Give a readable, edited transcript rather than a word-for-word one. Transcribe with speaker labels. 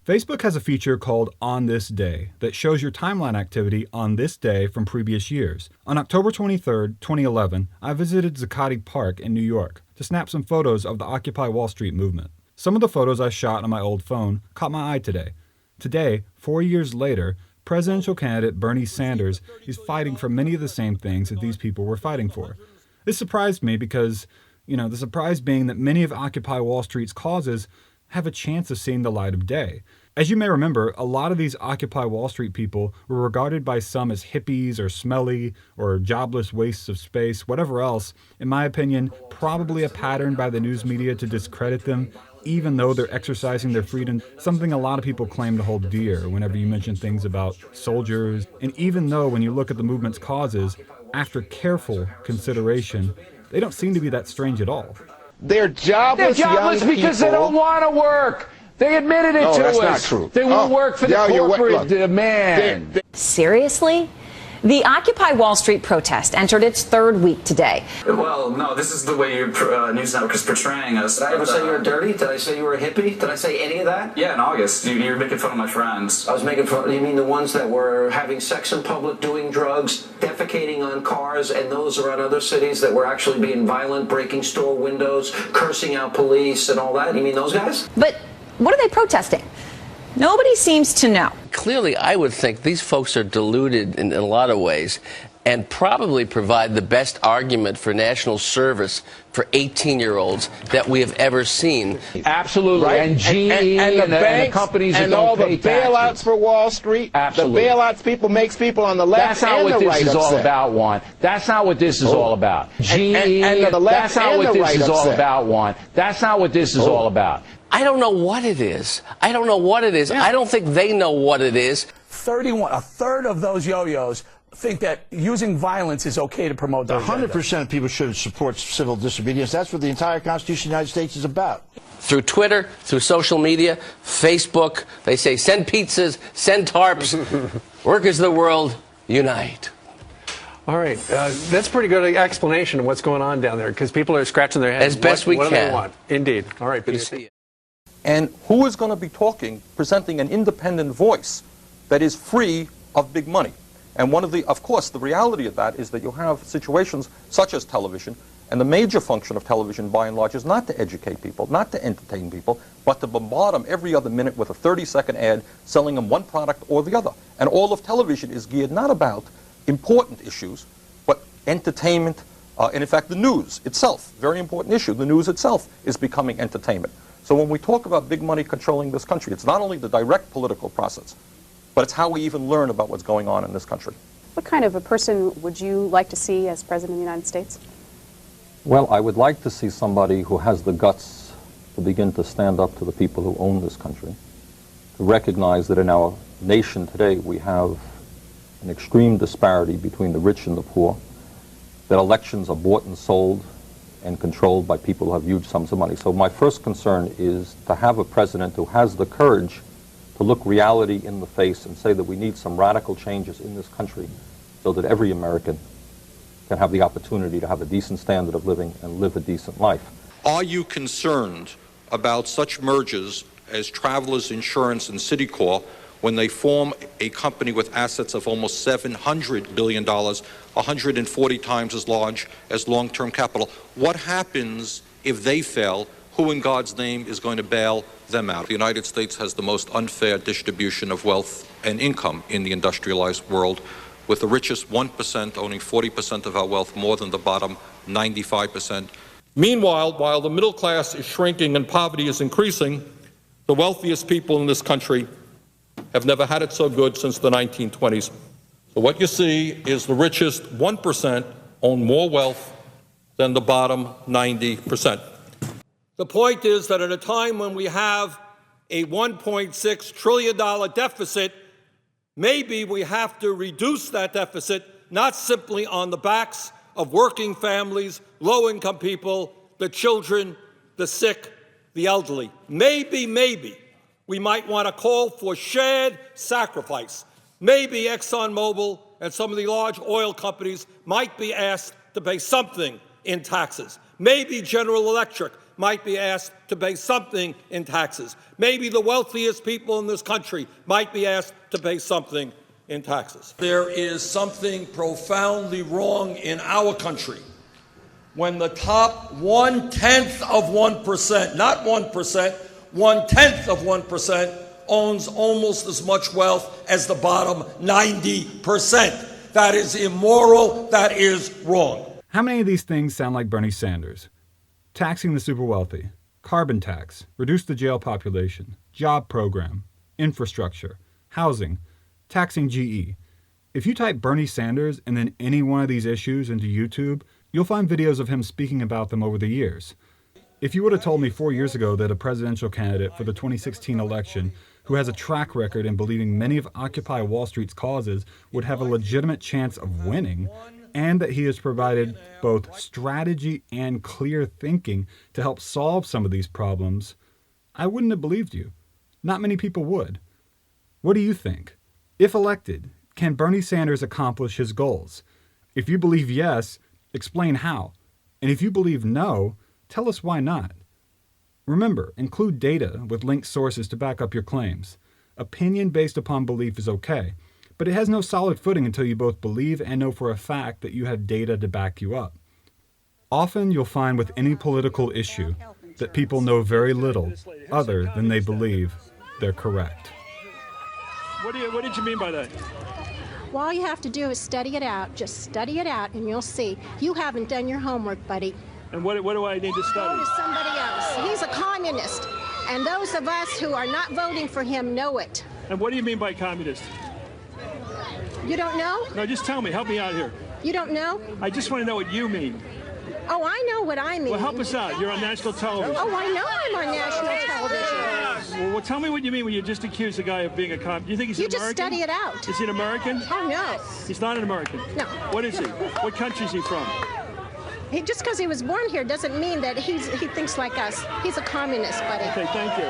Speaker 1: Facebook has a feature called On This Day that shows your timeline activity on this day from previous years. On October 23, 2011, I visited Zuccotti Park in New York to snap some photos of the Occupy Wall Street movement. Some of the photos I shot on my old phone caught my eye today. Today, 4 years later, presidential candidate Bernie Sanders is fighting for many of the same things that these people were fighting for. This surprised me because, the surprise being that many of Occupy Wall Street's causes have a chance of seeing the light of day. As you may remember, a lot of these Occupy Wall Street people were regarded by some as hippies or smelly or jobless wastes of space, whatever else. In my opinion, probably a pattern by the news media to discredit them, even though they're exercising their freedom, something a lot of people claim to hold dear whenever you mention things about soldiers. And even though when you look at the movement's causes, after careful consideration, they don't seem to be that strange at all.
Speaker 2: They're jobless
Speaker 3: because they don't want to work. They admitted it to us.
Speaker 2: That's not true.
Speaker 3: They won't work for the corporate demand.
Speaker 4: Seriously? The Occupy Wall Street protest entered its third week today.
Speaker 5: Well, no, this is the way your news network is portraying us.
Speaker 6: Did I ever say you were dirty? Did I say you were a hippie? Did I say any of that?
Speaker 5: Yeah, in August. You were making fun of my friends.
Speaker 6: I was making fun. You mean the ones that were having sex in public, doing drugs, defecating on cars, and those around other cities that were actually being violent, breaking store windows, cursing out police and all that? You mean those guys?
Speaker 4: But what are they protesting? Nobody seems to know.
Speaker 7: Clearly, I would think these folks are deluded in a lot of ways and probably provide the best argument for national service for 18-year-olds that we have ever seen.
Speaker 3: Absolutely.
Speaker 2: Right?
Speaker 3: And GE
Speaker 2: and the banks,
Speaker 3: the companies
Speaker 2: and
Speaker 3: that
Speaker 2: all
Speaker 3: don't
Speaker 2: the
Speaker 3: pay
Speaker 2: bailouts
Speaker 3: taxes.
Speaker 2: for Wall Street.
Speaker 3: Absolutely.
Speaker 2: The bailouts makes people on the left
Speaker 3: That's not
Speaker 2: and
Speaker 3: what
Speaker 2: the
Speaker 3: this
Speaker 2: right
Speaker 3: is all
Speaker 2: upset.
Speaker 3: about, Juan. That's not what this is all about. GE,
Speaker 2: and the left
Speaker 3: that's not
Speaker 2: and
Speaker 3: what
Speaker 2: the
Speaker 3: this
Speaker 2: right
Speaker 3: is all
Speaker 2: upset.
Speaker 3: about, Juan. That's not what this is all about.
Speaker 7: I don't know what it is. I don't know what it is. I don't think they know what it is.
Speaker 8: A third of those yo-yos think that using violence is okay to promote their agenda.
Speaker 9: 100% of people should support civil disobedience. That's what the entire Constitution of the United States is about.
Speaker 7: Through Twitter, through social media, Facebook, they say send pizzas, send tarps. Workers of the world, unite.
Speaker 10: All right. That's a pretty good explanation of what's going on down there, because people are scratching their heads.
Speaker 7: As best we
Speaker 10: can. What do they want?
Speaker 7: Indeed.
Speaker 10: All right,
Speaker 7: Good
Speaker 10: Peter.
Speaker 7: to see you.
Speaker 11: And who is going to be talking, presenting an independent voice that is free of big money? And of course, the reality of that is that you have situations such as television, and the major function of television, by and large, is not to educate people, not to entertain people, but to bombard them every other minute with a 30-second ad selling them one product or the other. And all of television is geared not about important issues, but entertainment, and in fact, the news itself, very important issue. The news itself is becoming entertainment. So when we talk about big money controlling this country, it's not only the direct political process, but it's how we even learn about what's going on in this country.
Speaker 12: What kind of a person would you like to see as President of the United States?
Speaker 11: Well, I would like to see somebody who has the guts to begin to stand up to the people who own this country, to recognize that in our nation today we have an extreme disparity between the rich and the poor, that elections are bought and sold and controlled by people who have huge sums of money. So my first concern is to have a president who has the courage to look reality in the face and say that we need some radical changes in this country so that every American can have the opportunity to have a decent standard of living and live a decent life.
Speaker 13: Are you concerned about such mergers as Travelers Insurance and Citicorp when they form a company with assets of almost $700 billion, 140 times as large as long-term capital? What happens if they fail? Who in God's name is going to bail them out? The United States has the most unfair distribution of wealth and income in the industrialized world, with the richest 1% owning 40% of our wealth, more than the bottom 95%.
Speaker 14: Meanwhile, while the middle class is shrinking and poverty is increasing, the wealthiest people in this country have never had it so good since the 1920s. So what you see is the richest 1% own more wealth than the bottom 90%. The point is that at a time when we have a $1.6 trillion deficit, maybe we have to reduce that deficit, not simply on the backs of working families, low-income people, the children, the sick, the elderly. Maybe we might want to call for shared sacrifice. Maybe ExxonMobil and some of the large oil companies might be asked to pay something in taxes. Maybe General Electric might be asked to pay something in taxes. Maybe the wealthiest people in this country might be asked to pay something in taxes. There is something profoundly wrong in our country when the top 1/10 of 1%, not 1%, 1/10 of 1% owns almost as much wealth as the bottom 90%. That is immoral. That is wrong.
Speaker 1: How many of these things sound like Bernie Sanders? Taxing the super wealthy, carbon tax, reduce the jail population, job program, infrastructure, housing, taxing GE. If you type Bernie Sanders and then any one of these issues into YouTube, you'll find videos of him speaking about them over the years. If you would have told me 4 years ago that a presidential candidate for the 2016 election who has a track record in believing many of Occupy Wall Street's causes would have a legitimate chance of winning, and that he has provided both strategy and clear thinking to help solve some of these problems, I wouldn't have believed you. Not many people would. What do you think? If elected, can Bernie Sanders accomplish his goals? If you believe yes, explain how. And if you believe no, tell us why not. Remember, include data with linked sources to back up your claims. Opinion based upon belief is okay, but it has no solid footing until you both believe and know for a fact that you have data to back you up. Often you'll find with any political issue that people know very little other than they believe they're correct.
Speaker 15: What did you mean by that?
Speaker 16: Well, all you have to do is study it out. Just study it out and you'll see. You haven't done your homework, buddy.
Speaker 15: And what do I need to study?
Speaker 16: Go to somebody else. He's a communist. And those of us who are not voting for him know it.
Speaker 15: And what do you mean by communist?
Speaker 16: You don't know?
Speaker 15: No, just tell me. Help me out here.
Speaker 16: You don't know?
Speaker 15: I just want to know what you mean.
Speaker 16: Oh, I know what I mean.
Speaker 15: Well, help us out. You're on national television.
Speaker 16: Oh, I know I'm on national television.
Speaker 15: Well, tell me what you mean when you just accuse a guy of being a communist. Do you think he's an American?
Speaker 16: You just study it out.
Speaker 15: Is he an American?
Speaker 16: Oh, no.
Speaker 15: He's not an American?
Speaker 16: No.
Speaker 15: What is he? What country is he from?
Speaker 16: Just because he was born here doesn't mean that he thinks like us. He's a communist, buddy.
Speaker 15: Okay, thank you.